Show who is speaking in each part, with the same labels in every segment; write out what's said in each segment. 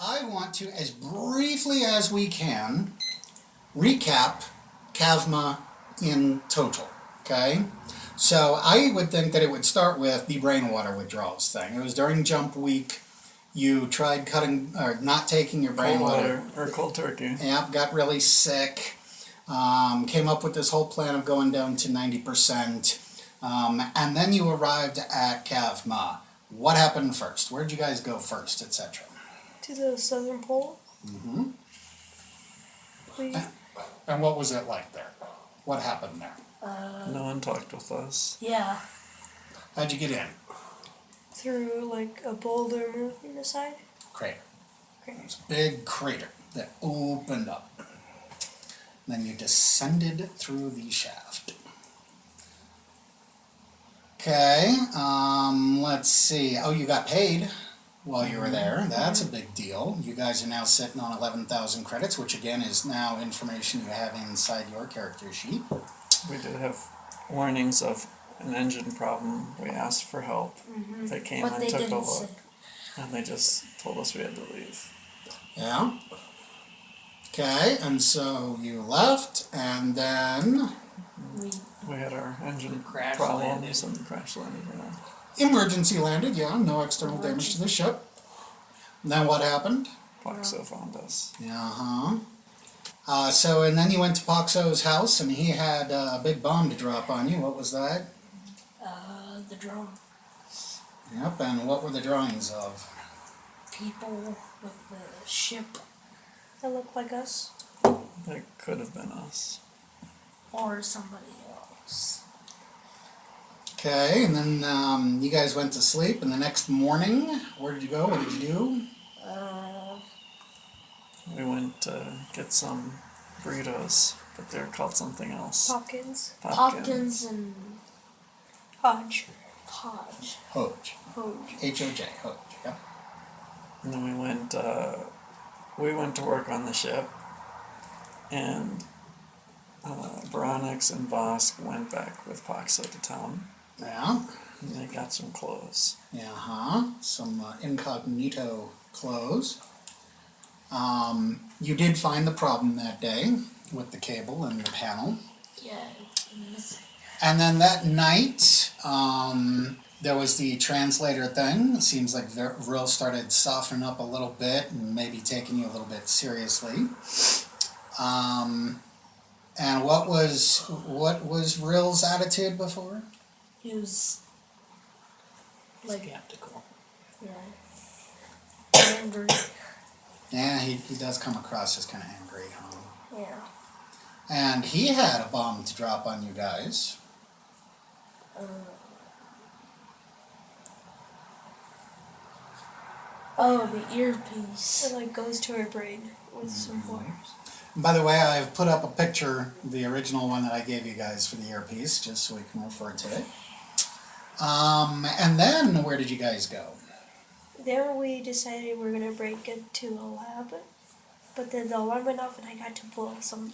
Speaker 1: I want to, as briefly as we can, recap Cavma in total, okay? So I would think that it would start with the brain water withdrawals thing. It was during jump week. You tried cutting or not taking your brain water.
Speaker 2: Or cold turkey.
Speaker 1: Yep, got really sick. Came up with this whole plan of going down to 90%. And then you arrived at Cavma. What happened first? Where'd you guys go first, etc.?
Speaker 3: To the southern pole.
Speaker 1: Mm-hmm.
Speaker 3: We,
Speaker 1: And what was it like there? What happened there?
Speaker 2: No one talked with us.
Speaker 4: Yeah.
Speaker 1: How'd you get in?
Speaker 3: through like a boulder moving aside.
Speaker 1: Crater.
Speaker 3: Crater.
Speaker 1: It's a big crater that opened up. Then you descended through the shaft. Okay, let's see. Oh, you got paid while you were there. That's a big deal. You guys are now sitting on 11,000 credits, which again is now information you have inside your character sheet.
Speaker 2: We did have warnings of an engine problem. We asked for help. They came
Speaker 4: But
Speaker 2: and
Speaker 4: they
Speaker 2: took a
Speaker 4: didn't
Speaker 2: look.
Speaker 4: say.
Speaker 2: And they just told us we had to leave.
Speaker 1: Yeah. Okay, and so you left, and then
Speaker 2: We had our engine
Speaker 5: Crash
Speaker 2: problems and crash landed. Yeah.
Speaker 1: emergency landed, yeah, no external damage to the ship. And then what happened?
Speaker 2: Foxo found us.
Speaker 1: So, and then you went to Poxo's house, and he had a big bomb to drop on you. What was that?
Speaker 4: The drone.
Speaker 1: Yep, and what were the drawings of?
Speaker 4: People with the ship
Speaker 3: That looked like us.
Speaker 2: That could have been us.
Speaker 4: or somebody else.
Speaker 1: Okay, and then you guys went to sleep, and the next morning, where did you go? What did you do?
Speaker 2: We went to get some burritos, but they're called something else.
Speaker 3: Hopkins.
Speaker 4: Hopkins and
Speaker 3: Hodge.
Speaker 4: Hodge.
Speaker 1: Hodge.
Speaker 3: Hodge.
Speaker 1: H-O-J, Hodge, yep.
Speaker 2: And then we went to work on the ship, and Veronix and Vosk went back with Poxo to town.
Speaker 1: Yeah.
Speaker 2: And they got some clothes.
Speaker 1: Some incognito clothes. You did find the problem that day with the cable and the panel.
Speaker 4: Yeah, it's missing.
Speaker 1: And then that night, there was the translator thing. It seems like Vril started softening up a little bit and maybe taking you a little bit seriously. And what was Vril's attitude before?
Speaker 4: He was like,
Speaker 5: Skeptical.
Speaker 4: yeah, angry.
Speaker 1: Yeah, he does come across as kind of angry, huh?
Speaker 4: Yeah.
Speaker 1: And he had a bomb to drop on you guys.
Speaker 4: Oh, the earpiece.
Speaker 3: It like goes to her brain with some wires.
Speaker 1: By the way, I've put up a picture, the original one that I gave you guys for the earpiece, just so we can refer to it. And then, where did you guys go?
Speaker 3: Then we decided we were gonna break into a lab, but then the alarm went off and I got to blow stuff.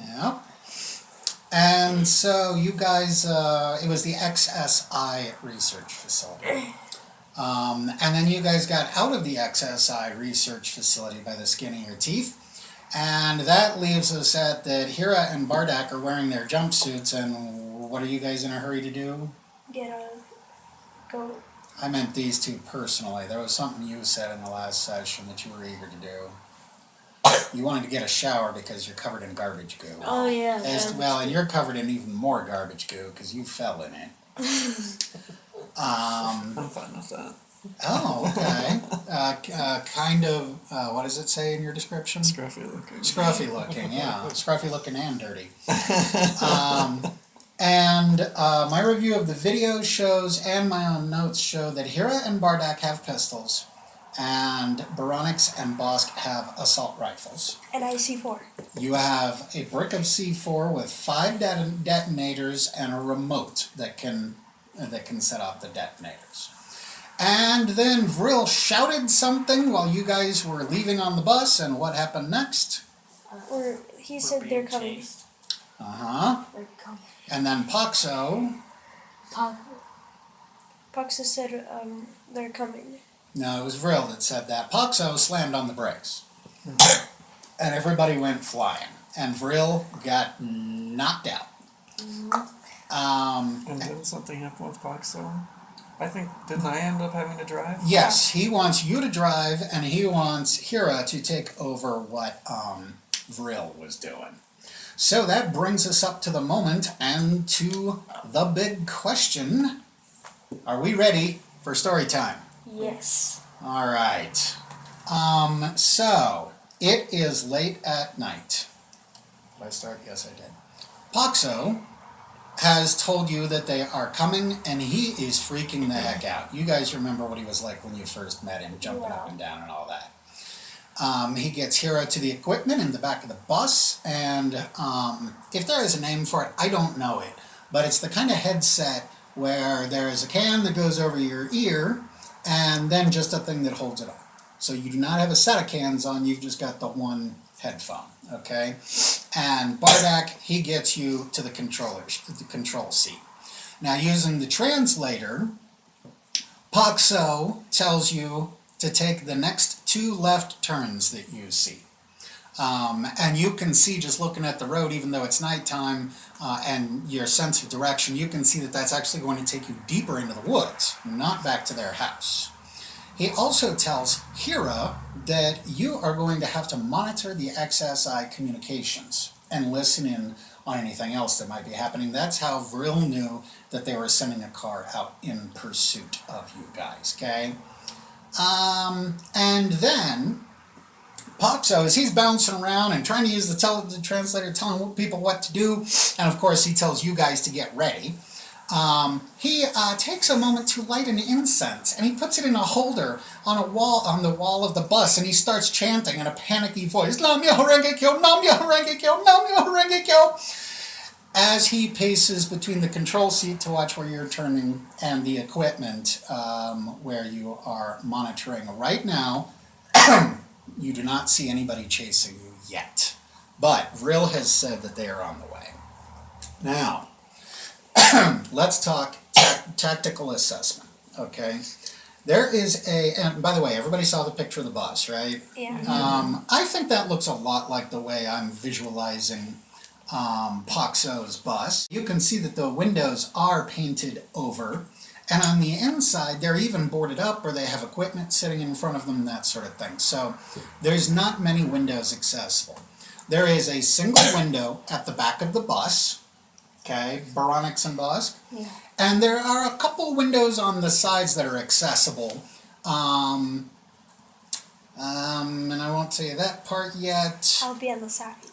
Speaker 1: Yep. And so you guys, it was the XSI research facility. And then you guys got out of the XSI research facility by the skin of your teeth. And that leaves us at that Hira and Bardak are wearing their jumpsuits, and what are you guys in a hurry to do?
Speaker 3: Go.
Speaker 1: I meant these two personally. There was something you said in the last session that you were eager to do. You wanted to get a shower because you're covered in garbage goo.
Speaker 4: Oh, yeah.
Speaker 1: Well, and you're covered in even more garbage goo because you fell in it.
Speaker 2: I'm fine with that.
Speaker 1: Oh, okay. Kind of, what does it say in your description?
Speaker 2: Scruffy looking.
Speaker 1: Scruffy looking, yeah. Scruffy looking and dirty. And my review of the video shows and my own notes show that Hira and Bardak have pistols, and Baronix and Bosk have assault rifles.
Speaker 3: And I C4.
Speaker 1: You have a brick of C4 with 5 detonators and a remote that can set off the detonators. And then Vril shouted something while you guys were leaving on the bus, and what happened next?
Speaker 3: Or he said they're coming.
Speaker 5: Chased.
Speaker 4: They're coming.
Speaker 1: And then Poxo,
Speaker 3: Paxa said they're coming.
Speaker 1: No, it was Vril that said that. Poxo slammed on the brakes. And everybody went flying. And Vril got knocked out.
Speaker 2: And didn't something happen with Foxo? I think, didn't I end up having to drive?
Speaker 1: Yes, he wants you to drive, and he wants Hira to take over what Vril was doing. So that brings us up to the moment and to the big question. Are we ready for story time?
Speaker 3: Yes.
Speaker 1: All right. So it is late at night. Did I start? Yes, I did. Poxo has told you that they are coming, and he is freaking the heck out. You guys remember what he was like when you first met him, jumping up and down and all that. He gets Hira to the equipment in the back of the bus, and if there is a name for it, I don't know it, but it's the kind of headset where there is a can that goes over your ear, and then just a thing that holds it on. So you do not have a set of cans on, you've just got the one headphone, okay? And Bardak, he gets you to the control seat. Now, using the translator, Poxo tells you to take the next 2 left turns that you see. And you can see, just looking at the road, even though it's nighttime, and your sense of direction, you can see that that's actually going to take you deeper into the woods, not back to their house. He also tells Hira that you are going to have to monitor the XSI communications and listen in on anything else that might be happening. That's how Vril knew that they were sending a car out in pursuit of you guys, okay? And then Poxo, as he's bouncing around and trying to use the translator, telling people what to do, and of course he tells you guys to get ready, he takes a moment to light an incense, and he puts it in a holder on the wall of the bus, and he starts chanting in a panicky voice, Nam Myoho Renge Kyo, Nam Myoho Renge Kyo, Nam Myoho Renge Kyo, as he paces between the control seat to watch where you're turning and the equipment where you are monitoring. Right now, you do not see anybody chasing you yet, but Vril has said that they are on the way. Now, let's talk tactical assessment, okay? There is and by the way, everybody saw the picture of the bus, right?
Speaker 3: Yeah.
Speaker 1: I think that looks a lot like the way I'm visualizing Poxo's bus. You can see that the windows are painted over, and on the inside they're even boarded up, or they have equipment sitting in front of them, that sort of thing. So there's not many windows accessible. There is a single window at the back of the bus, okay, Baronix and Bosk.
Speaker 3: Yeah.
Speaker 1: And there are a couple windows on the sides that are accessible. And I won't tell you that part yet.
Speaker 3: I'll be on the sides.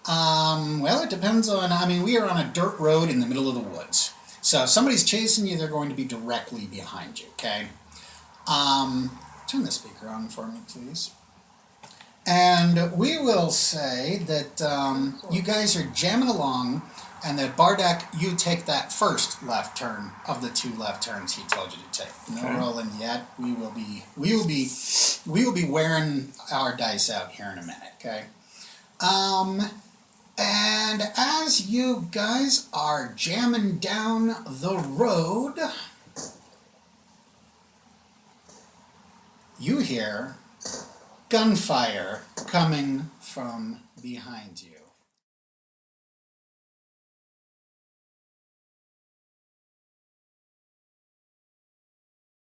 Speaker 1: Well, it depends on, we are on a dirt road in the middle of the woods. So if somebody's chasing you, they're going to be directly behind you, okay? Turn the speaker on for me, please. And we will say that you guys are jamming along, and that Bardak, you take that first left turn of the 2 left turns he told you to take. No
Speaker 2: Okay.
Speaker 1: rolling yet. We will be wearing our dice out here in a minute, okay? And as you guys are jamming down the road, you hear gunfire coming from behind you.